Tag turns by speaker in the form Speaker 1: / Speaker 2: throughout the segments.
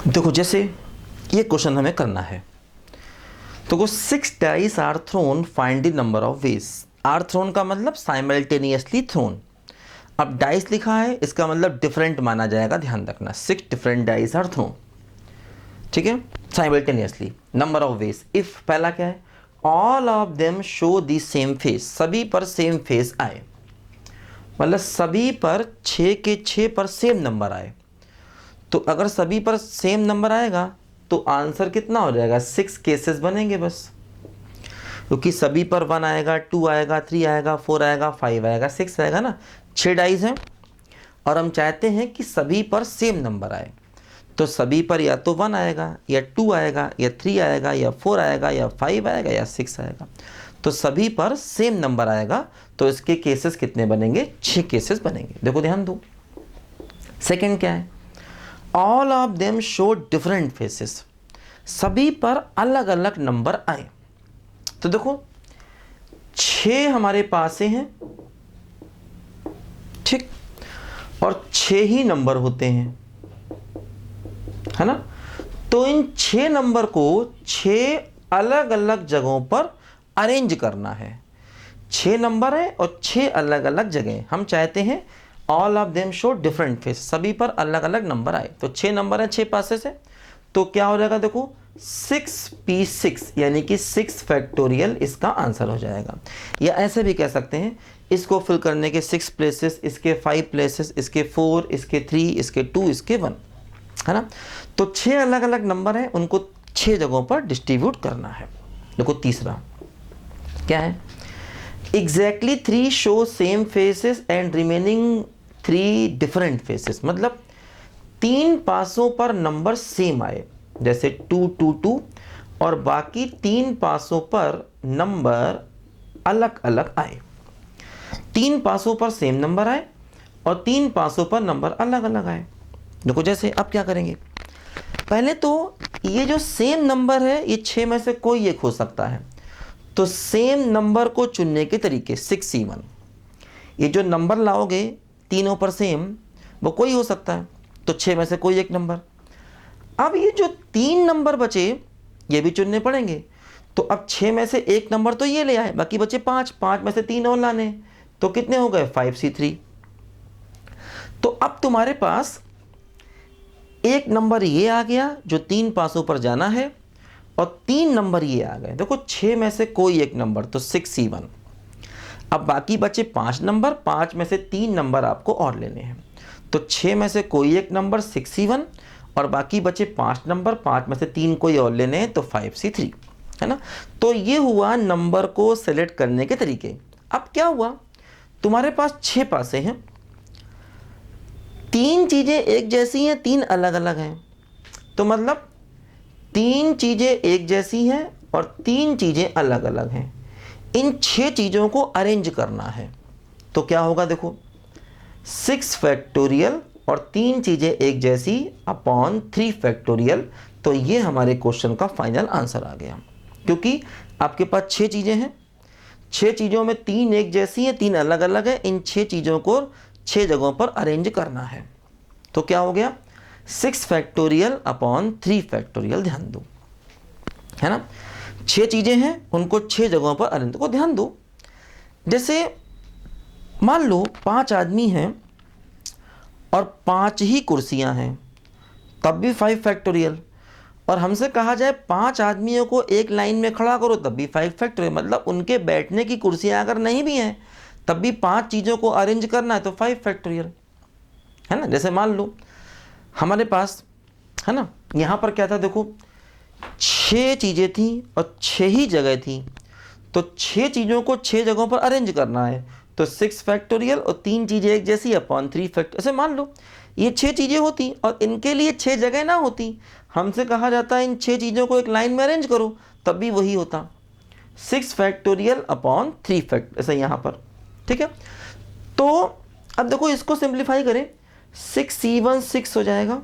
Speaker 1: देखो जैसे ये क्वेश्चन हमें करना है, तो 6 dice are thrown, find the number of ways. Are thrown का मतलब साइमल्टेनियसली थ्रोन। अब डाइस लिखा है, इसका मतलब डिफरेंट माना जाएगा, ध्यान रखना। 6 डिफरेंट डाइस आर थ्रोन, ठीक है, simultaneously. Number of veg, if पहला क्या है, all of them show the same face, सभी पर सेम फेस आए, मतलब सभी पर 6 के 6 पर सेम नंबर आए। तो अगर सभी पर सेम नंबर आएगा तो आंसर कितना हो जाएगा, 6 केसेस बनेंगे बस, क्योंकि सभी पर 1 आएगा, 2 आएगा, 3 आएगा, 4 आएगा, 5 आएगा, 6 आएगा ना। 6 डाइस हैं और हम चाहते हैं कि सभी पर सेम नंबर आए, तो सभी पर या तो 1 आएगा, या 2 आएगा, या 3 आएगा, या 4 आएगा, या 5 आएगा, या 6 आएगा। तो सभी पर सेम नंबर आएगा, तो इसके केसेस कितने बनेंगे, 6 केसेस बनेंगे। देखो ध्यान दो। सेकंड क्या है, all of them show different phases, सभी पर अलग अलग नंबर आए। तो देखो 6 हमारे पास से हैं, ठीक, और 6 ही नंबर होते हैं, है ना। तो इन 6 नंबर को 6 अलग अलग जगहों पर अरेंज करना है। 6 नंबर है और 6 अलग अलग जगह, हम चाहते हैं all of them show different face, सभी पर अलग अलग नंबर आए। तो 6 नंबर है 6 पासे से, तो क्या हो जाएगा, देखो 6p6, यानी कि 6 फैक्टोरियल इसका आंसर हो जाएगा। या ऐसे भी कह सकते हैं, इसको फिल करने के 6 प्लेसेस, इसके 5 प्लेसेस, इसके 4, इसके 3, इसके 2, इसके 1, है ना। तो 6 अलग अलग नंबर हैं, उनको 6 जगहों पर डिस्ट्रीब्यूट करना है। देखो तीसरा क्या है, exactly 3 show same faces and remaining 3 different phases, मतलब 3 पासों पर नंबर सेम आए, जैसे 2 2 2, और बाकी 3 पासों पर नंबर अलग अलग आए। 3 पासों पर सेम नंबर आए और 3 पासों पर नंबर अलग अलग आए। देखो जैसे अब क्या करेंगे, पहले तो ये जो सेम नंबर है ये 6 में से कोई एक हो सकता है, तो सेम नंबर को चुनने के तरीके 6C1, ये जो नंबर लाओगे तीनों पर सेम, वो कोई हो सकता है, तो 6 में से कोई एक नंबर। अब ये जो 3 नंबर बचे ये भी चुनने पड़ेंगे, तो अब 6 में से एक नंबर तो ये ले आए, बाकी बचे 5, 5 में से 3 और लाने, तो कितने हो गए, 5C3। तो अब तुम्हारे पास एक नंबर ये आ गया जो 3 पासों पर जाना है, और 3 नंबर ये आ गए। देखो 6 में से कोई एक नंबर, तो 6C1। अब बाकी बचे 5 नंबर, 5 में से 3 नंबर आपको और लेने हैं, तो 6 में से कोई एक नंबर 6C1, और बाकी बचे 5 नंबर, 5 में से 3 कोई और लेने हैं, तो 5C3, है ना। तो ये हुआ नंबर को सेलेक्ट करने के तरीके। अब क्या हुआ, तुम्हारे पास 6 पासे हैं, 3 चीज़ें एक जैसी हैं, 3 अलग अलग हैं, तो मतलब 3 चीज़ें एक जैसी हैं और 3 चीज़ें अलग अलग हैं। इन 6 चीज़ों को अरेंज करना है, तो क्या होगा, देखो 6 फैक्टोरियल और 3 चीज़ें एक जैसी अपॉन 3 फैक्टोरियल। तो ये हमारे क्वेश्चन का फाइनल आंसर आ गया, क्योंकि आपके पास 6 चीज़ें हैं, 6 चीज़ों में 3 एक जैसी हैं, 3 अलग अलग हैं। इन 6 चीज़ों को 6 जगहों पर अरेंज करना है, तो क्या हो गया, 6 फैक्टोरियल अपॉन 3 फैक्टोरियल। ध्यान दो, है ना, 6 चीज़ें हैं, उनको 6 जगहों पर अरेंज को। ध्यान दो, जैसे मान लो 5 आदमी हैं और 5 ही कुर्सियां हैं, तब भी 5 फैक्टोरियल। और हमसे कहा जाए 5 आदमियों को एक लाइन में खड़ा करो, तब भी 5 फैक्टोरियल, मतलब उनके बैठने की कुर्सियां अगर नहीं भी हैं तब भी 5 चीज़ों को अरेंज करना है, तो 5 फैक्टोरियल, है ना। जैसे मान लो हमारे पास, है ना, यहाँ पर क्या था, देखो 6 चीज़ें थी और 6 ही जगह थी, तो 6 चीज़ों को 6 जगहों पर अरेंज करना है, तो 6 फैक्टोरियल और 3 चीज़ें एक जैसी अपॉन 3 फैक्टोरियल। ऐसे मान लो ये 6 चीज़ें होती और इनके लिए 6 जगह ना होती, हमसे कहा जाता है इन 6 चीज़ों को एक लाइन में अरेंज करो, तब भी वही होता, 6 फैक्टोरियल अपॉन 3 फैक्ट, ऐसा यहाँ पर, ठीक है। तो अब देखो इसको सिंप्लीफाई करें, 6C1 6 हो जाएगा,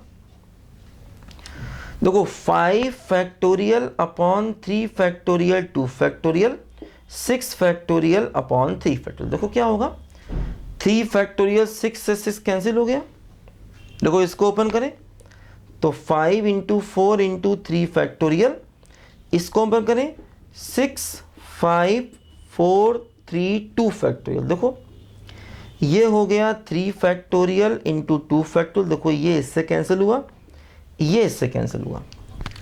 Speaker 1: देखो 5 factorial upon 3 factorial 2 factorial, 6 factorial upon 3 factorial. देखो क्या होगा, 3 फैक्टोरियल 6 से 6 कैंसिल हो गया। देखो इसको ओपन करें तो 5 इंटू 4 इंटू 3 फैक्टोरियल, इसको हम करें 6 5 4 3 2 फैक्टोरियल। देखो ये हो गया 3 फैक्टोरियल इंटू 2 फैक्टोरियल। देखो ये इससे कैंसिल हुआ, ये इससे कैंसिल हुआ।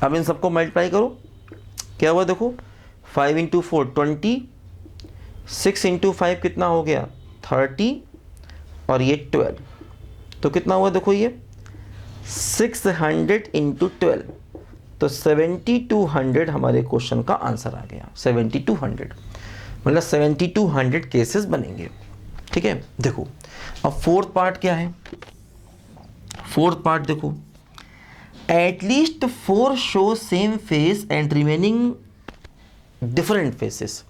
Speaker 1: अब इन सबको मल्टीप्लाई करो, क्या हुआ देखो 5 इंटू 4 20, 6 इंटू 5 कितना हो गया 30, और ये 12, तो कितना हुआ देखो ये 600 इंटू 12, तो 7200 हमारे क्वेश्चन का आंसर आ गया। 7200 मतलब 7200 केसेस बनेंगे। ठीक है, देखो अब फोर्थ पार्ट क्या है। फोर्थ पार्ट देखो, at least 4 show same face and remaining different phases,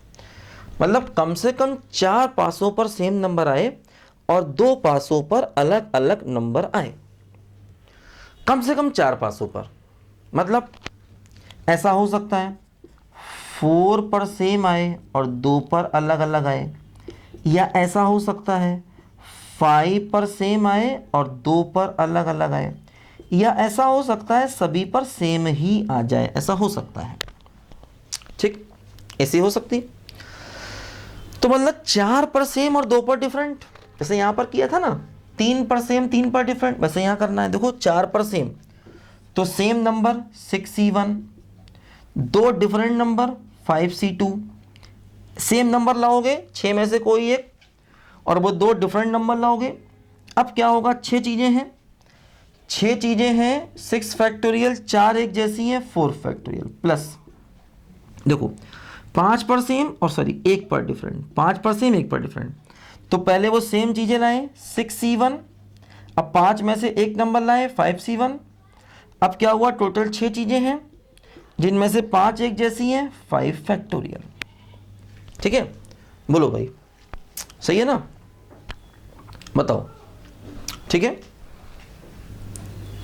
Speaker 1: मतलब कम से कम 4 पासों पर सेम नंबर आए और 2 पासों पर अलग अलग नंबर आए। कम से कम 4 पासों पर, मतलब ऐसा हो सकता है 4 पर सेम आए और 2 पर अलग अलग आए, या ऐसा हो सकता है 5 पर सेम आए और 2 पर अलग अलग आए, या ऐसा हो सकता है सभी पर सेम ही आ जाए, ऐसा हो सकता है। ठीक, ऐसी हो सकती। तो मतलब 4 पर सेम और 2 पर डिफरेंट, जैसे यहां पर किया था ना 3 पर सेम 3 पर डिफरेंट, वैसे यहां करना है। देखो 4 पर सेम तो same number 6C1, 2 different number 5C2, same number लाओगे 6 में से कोई एक, और वो 2 डिफरेंट नंबर लाओगे। अब क्या होगा, 6 चीज़ें हैं, 6 चीज़ें हैं 6 फैक्टोरियल, 4 एक जैसी हैं 4 फैक्टोरियल, प्लस देखो 5 पर सेम और सॉरी 1 पर डिफरेंट, 5 पर सेम 1 पर डिफरेंट, तो पहले वो सेम चीज़ें लाए 6C1, अब 5 में से एक नंबर लाए 5C1। अब क्या हुआ, टोटल 6 चीज़ें हैं जिनमें से 5 एक जैसी हैं 5 फैक्टोरियल। ठीक है, बोलो भाई सही है ना, बताओ। ठीक है,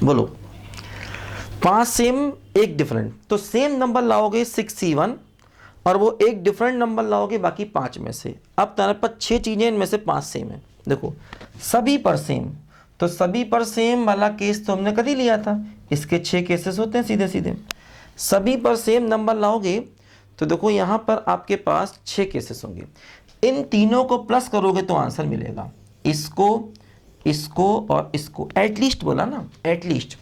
Speaker 1: बोलो 5 सेम 1 डिफरेंट, तो सेम नंबर लाओगे 6C1 और वो एक डिफरेंट नंबर लाओगे बाकी 5 में से। अब तुम्हारे पास 6 चीज़ें, इनमें से 5 सेम है। देखो सभी पर सेम, तो सभी पर सेम वाला केस तो हमने कभी लिया था, इसके 6 केसेस होते हैं सीधे सीधे। सभी पर सेम नंबर लाओगे तो देखो यहाँ पर आपके पास 6 केसेस होंगे। इन तीनों को प्लस करोगे तो आंसर मिलेगा, इसको इसको और इसको, एटलीस्ट बोला ना, एटलीस्ट।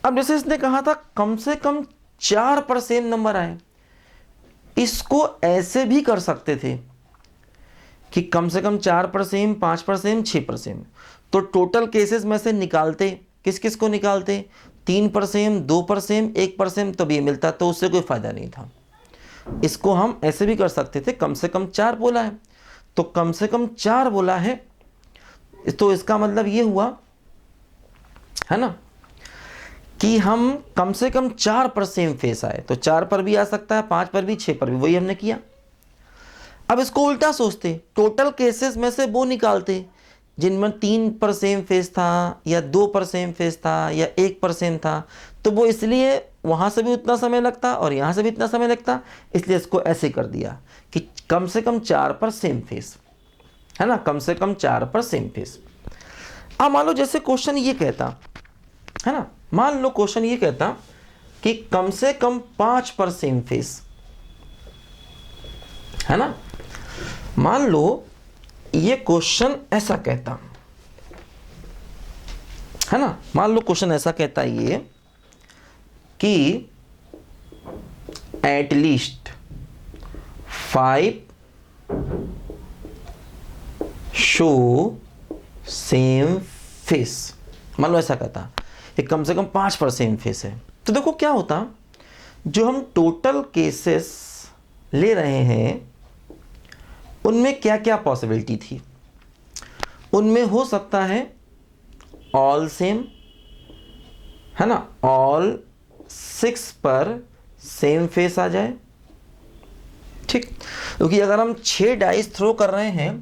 Speaker 1: अब जैसे इसने कहा था कम से कम 4 पर सेम नंबर आए, इसको ऐसे भी कर सकते थे कि कम से कम 4 पर सेम, 5 पर सेम, 6 पर सेम, तो टोटल केसेस में से निकालते, किस किस को निकालते, 3 पर सेम, 2 पर सेम, 1 पर सेम, तब ये मिलता, तो उससे कोई फायदा नहीं था। इसको हम ऐसे भी कर सकते थे, कम से कम 4 बोला है तो कम से कम 4 बोला है, तो इसका मतलब ये हुआ है ना कि हम कम से कम 4 पर सेम फेस आए, तो 4 पर भी आ सकता है, 5 पर भी, 6 पर भी, वही हमने किया। अब इसको उल्टा सोचते, टोटल केसेस में से वो निकालते जिनमें 3 पर सेम फेस था या 2 पर सेम फेस था या 1 पर सेम था, तो वो इसलिए वहाँ से भी उतना समय लगता और यहाँ से भी इतना समय लगता, इसलिए इसको ऐसे कर दिया कि कम से कम 4 पर सेम फेस, है ना, कम से कम 4 पर सेम फेस। अब मान लो जैसे क्वेश्चन ये कहता है ना, मान लो क्वेश्चन ये कहता कि कम से कम 5 पर सेम फेस, है ना, मान लो ये क्वेश्चन ऐसा कहता है ना, मान लो क्वेश्चन ऐसा कहता है ये कि एटलीस्ट 5 शो सेम फेस, मान लो ऐसा कहता कि कम से कम 5 पर सेम फेस है। तो देखो क्या होता, जो हम टोटल केसेस ले रहे हैं उनमें क्या क्या पॉसिबिलिटी थी, उनमें हो सकता है ऑल सेम, है ना, ऑल 6 पर सेम फेस आ जाए। ठीक, क्योंकि अगर हम 6 डाइस थ्रो कर रहे हैं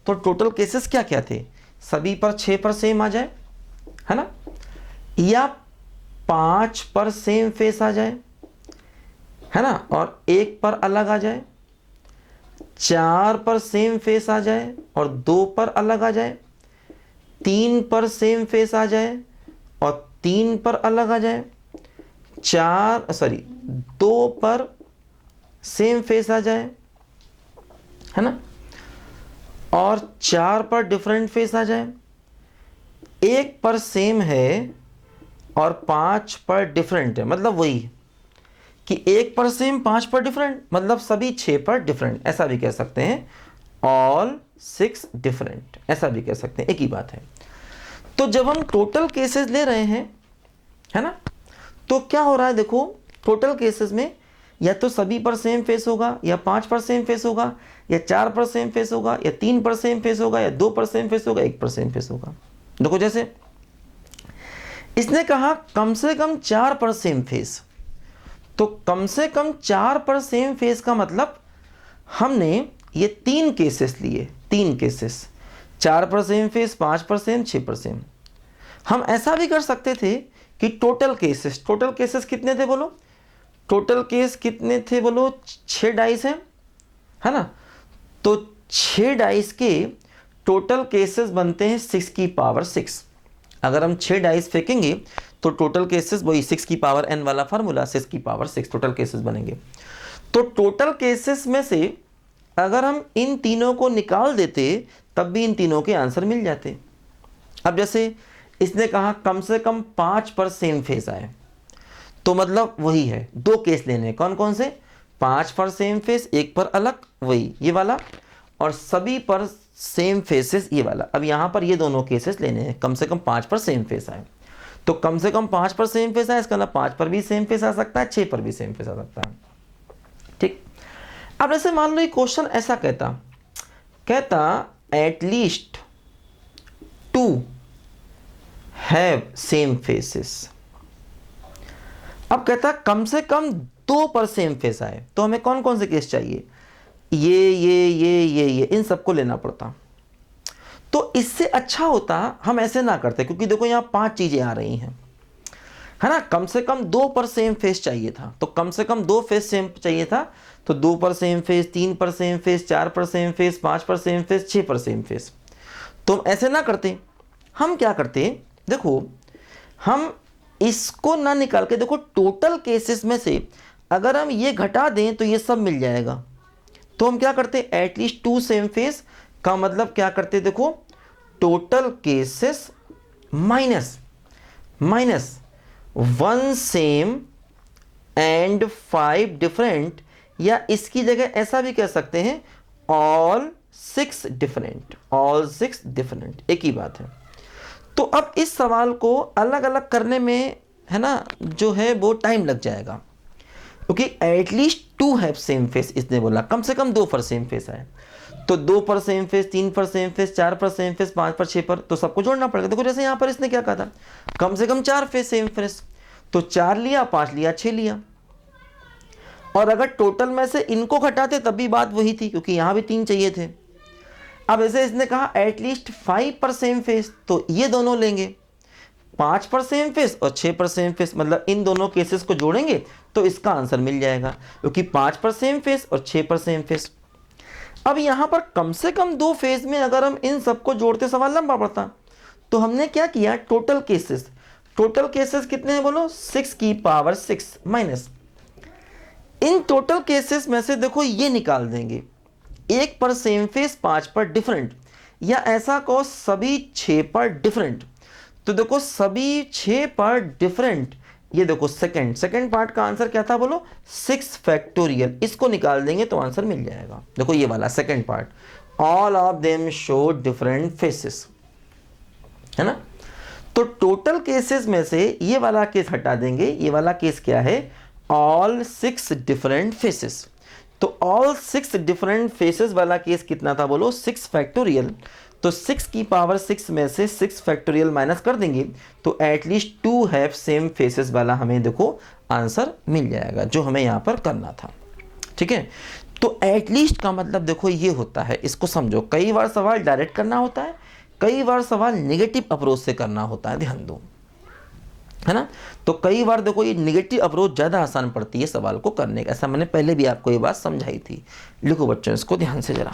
Speaker 1: तो टोटल केसेस क्या क्या थे, सभी पर 6 पर सेम आ जाए, है ना, या 5 पर सेम फेस आ जाए, है ना, और 1 पर अलग आ जाए, 4 पर सेम फेस आ जाए और 2 पर अलग आ जाए, 3 पर सेम फेस आ जाए और 3 पर अलग आ जाए, 2 पर सेम फेस आ जाए, है ना, और 4 पर डिफरेंट फेस आ जाए, 1 पर सेम है और 5 पर डिफरेंट है, मतलब वही कि 1 पर सेम 5 पर डिफरेंट, मतलब सभी 6 पर डिफरेंट, ऐसा भी कह सकते हैं, ऑल 6 डिफरेंट, ऐसा भी कह सकते हैं, एक ही बात है। तो जब हम टोटल केसेस ले रहे हैं, है ना, तो क्या हो रहा है, देखो टोटल केसेस में या तो सभी पर सेम फेस होगा, या 5 पर सेम फेस होगा, या 4 पर सेम फेस होगा, या 3 पर सेम फेस होगा, या 2 पर सेम फेस होगा, 1 पर सेम फेस होगा। देखो जैसे इसने कहा कम से कम 4 पर सेम फेस, तो कम से कम 4 पर सेम फेस का मतलब हमने ये 3 केसेस लिए, 3 केसेस, 4 पर सेम फेस, 5 पर सेम, 6 पर सेम। हम ऐसा भी कर सकते थे कि टोटल केसेस कितने थे बोलो, टोटल केस कितने थे बोलो, 6 डाइस हैं, है ना, तो 6 डाइस के टोटल केसेस बनते हैं 6 की पावर 6। अगर हम 6 डाइस फेंकेंगे तो टोटल केसेस वही 6 की पावर n वाला फार्मूला, 6 की पावर 6 टोटल केसेस बनेंगे। तो टोटल केसेस में से अगर हम इन तीनों को निकाल देते तब भी इन तीनों के आंसर मिल जाते। अब जैसे इसने कहा कम से कम 5 पर सेम फेस आए, तो मतलब वही है 2 केस लेने, कौन कौन से, 5 पर सेम फेस, 1 पर अलग, वही ये वाला, और सभी पर सेम फेसेस ये वाला। अब यहाँ पर ये दोनों केसेस लेने हैं, कम से कम 5 पर सेम फेस आए, तो कम से कम 5 पर सेम फेस आए, इसका मतलब 5 पर भी सेम फेस आ सकता है, 6 पर भी सेम फेस आ सकता है। ठीक, अब जैसे मान लो ये क्वेश्चन ऐसा कहता एटलीस्ट 2 हैव सेम फेसेस। अब कहता कम से कम 2 पर सेम फेस आए, तो हमें कौन कौन से केस चाहिए, ये इन सबको लेना पड़ता। तो इससे अच्छा होता हम ऐसे ना करते, क्योंकि देखो यहाँ 5 चीजें आ रही हैं, है ना, कम से कम 2 पर सेम फेस चाहिए था, तो कम से कम 2 फेस सेम चाहिए था, तो 2 पर सेम फेस, 3 पर सेम फेस, 4 पर सेम फेस, 5 पर सेम फेस, 6 पर सेम फेस। तो हम ऐसे ना करते, हम क्या करते, देखो हम इसको ना निकाल के, देखो टोटल केसेस में से अगर हम ये घटा दें तो ये सब मिल जाएगा। तो हम क्या करते, एटलीस्ट 2 सेम फेस का मतलब क्या करते, देखो total cases minus 1 same and 5 different, या इसकी जगह ऐसा भी कह सकते हैं ऑल 6 डिफरेंट, एक ही बात है। तो अब इस सवाल को अलग अलग करने में, है ना, जो है वो टाइम लग जाएगा, क्योंकि एटलीस्ट 2 हैव सेम फेस इसने बोला, कम से कम 2 पर सेम फेस आए, तो 2 पर सेम फेस, 3 पर सेम फेस, 4 पर सेम फेस, 5 पर, 6 पर, तो सबको जोड़ना पड़ेगा। देखो जैसे यहाँ पर इसने क्या कहा था, कम से कम 4 फेस सेम फेस, तो 4 लिया, 5 लिया, 6 लिया, और अगर टोटल में से इनको घटाते तब भी बात वही थी, क्योंकि यहाँ भी 3 चाहिए थे। अब ऐसे इसने कहा एटलीस्ट 5 पर सेम फेस, तो ये दोनों लेंगे, 5 पर सेम फेस और 6 पर सेम फेस, मतलब इन दोनों केसेस को जोड़ेंगे तो इसका आंसर मिल जाएगा, क्योंकि 5 पर सेम फेस और 6 पर सेम फेस। अब यहाँ पर कम से कम 2 फेज में अगर हम इन सबको जोड़ते सवाल लंबा पड़ता, तो हमने क्या किया, टोटल केसेस कितने हैं बोलो, 6 की power 6 minus, in total cases में से देखो ये निकाल देंगे, 1 पर सेम फेस, 5 पर डिफरेंट, या ऐसा कहो सभी 6 पर डिफरेंट। तो देखो सभी 6 पर डिफरेंट, ये देखो सेकंड पार्ट का आंसर क्या था बोलो, 6 फैक्टोरियल, इसको निकाल देंगे तो आंसर मिल जाएगा। देखो ये वाला second part, all of them show different phases, है ना। तो टोटल केसेस में से ये वाला केस हटा देंगे, ये वाला केस क्या है, ऑल 6 डिफरेंट फेसेस। तो ऑल 6 डिफरेंट फेसेस वाला केस कितना था बोलो, 6 फैक्टोरियल। तो 6 की पावर 6 में से 6 फैक्टोरियल माइनस कर देंगे तो एटलीस्ट 2 हैव सेम फेसेस वाला हमें देखो आंसर मिल जाएगा, जो हमें यहाँ पर करना था। ठीक है, तो एटलीस्ट का मतलब देखो ये होता है, इसको समझो, कई बार सवाल डायरेक्ट करना होता है, कई बार सवाल नेगेटिव अप्रोच से करना होता है, ध्यान दो, है ना। तो कई बार देखो ये नेगेटिव अप्रोच ज़्यादा आसान पड़ती है सवाल को करने का, ऐसा मैंने पहले भी आपको ये बात समझाई थी। लिखो बच्चों इसको ध्यान से जरा।